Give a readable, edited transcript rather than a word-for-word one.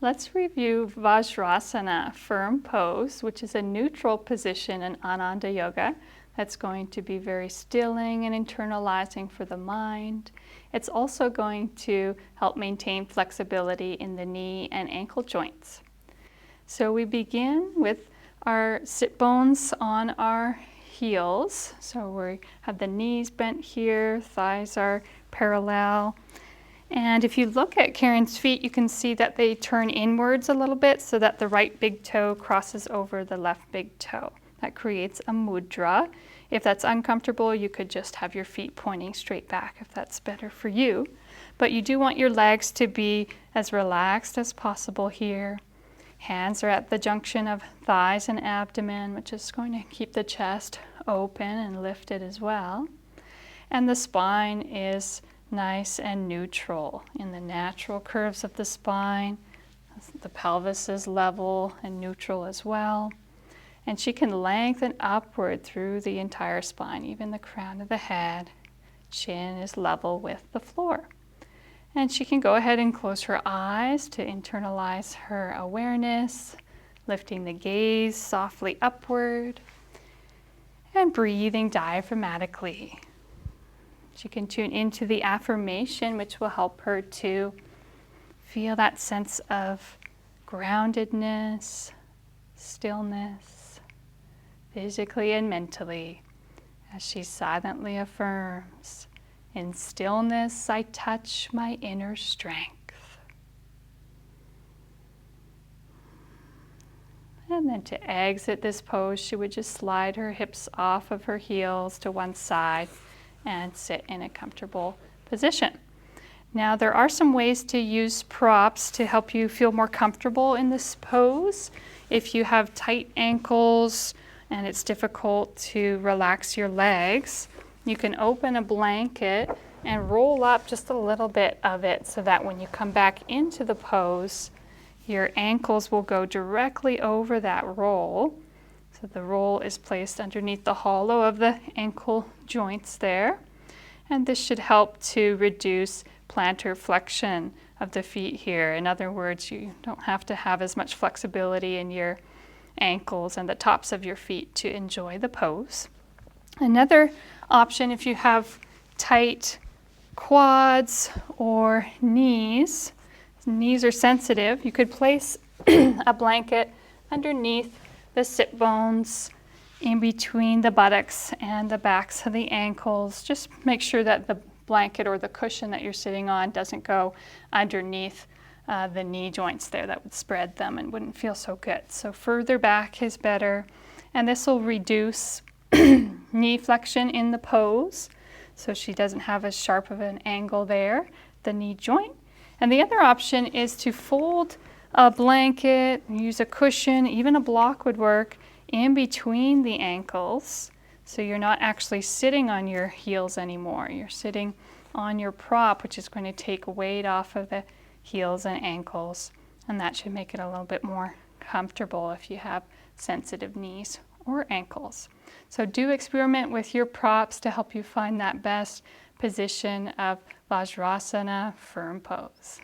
Let's review Vajrasana, firm pose, which is a neutral position in Ananda Yoga that's going to be very stilling and internalizing for the mind. It's also going to help maintain flexibility in the knee and ankle joints. So we begin with our sit bones on our heels. So we have the knees bent here, thighs are parallel. And if you look at Karen's feet, you can see that they turn inwards a little bit so that the right big toe crosses over the left big toe. That creates a mudra. If that's uncomfortable, you could just have your feet pointing straight back if that's better for you. But you do want your legs to be as relaxed as possible here. Hands are at the junction of thighs and abdomen, which is going to keep the chest open and lifted as well. And the spine is nice and neutral in the natural curves of the spine. The pelvis is level and neutral as well. And she can lengthen upward through the entire spine, even the crown of the head. Chin is level with the floor. And she can go ahead and close her eyes to internalize her awareness, lifting the gaze softly upward and breathing diaphragmatically. She can tune into the affirmation, which will help her to feel that sense of groundedness, stillness, physically and mentally, as she silently affirms, "In stillness I touch my inner strength." And then to exit this pose, she would just slide her hips off of her heels to one side and sit in a comfortable position. Now there are some ways to use props to help you feel more comfortable in this pose. If you have tight ankles and it's difficult to relax your legs, you can open a blanket and roll up just a little bit of it so that when you come back into the pose, your ankles will go directly over that roll. So the roll is placed underneath the hollow of the ankle joints there. And this should help to reduce plantar flexion of the feet here. In other words, you don't have to have as much flexibility in your ankles and the tops of your feet to enjoy the pose. Another option, if you have tight quads or knees are sensitive, you could place a blanket underneath the sit bones in between the buttocks and the backs of the ankles. Just make sure that the blanket or the cushion that you're sitting on doesn't go underneath the knee joints there. That would spread them and wouldn't feel so good. So further back is better. And this will reduce knee flexion in the pose, so she doesn't have as sharp of an angle there, the knee joint. And the other option is to fold a blanket, use a cushion, even a block would work, in between the ankles, so you're not actually sitting on your heels anymore. You're sitting on your prop, which is going to take weight off of the heels and ankles, and that should make it a little bit more comfortable if you have sensitive knees or ankles. So do experiment with your props to help you find that best position of Vajrasana, firm pose.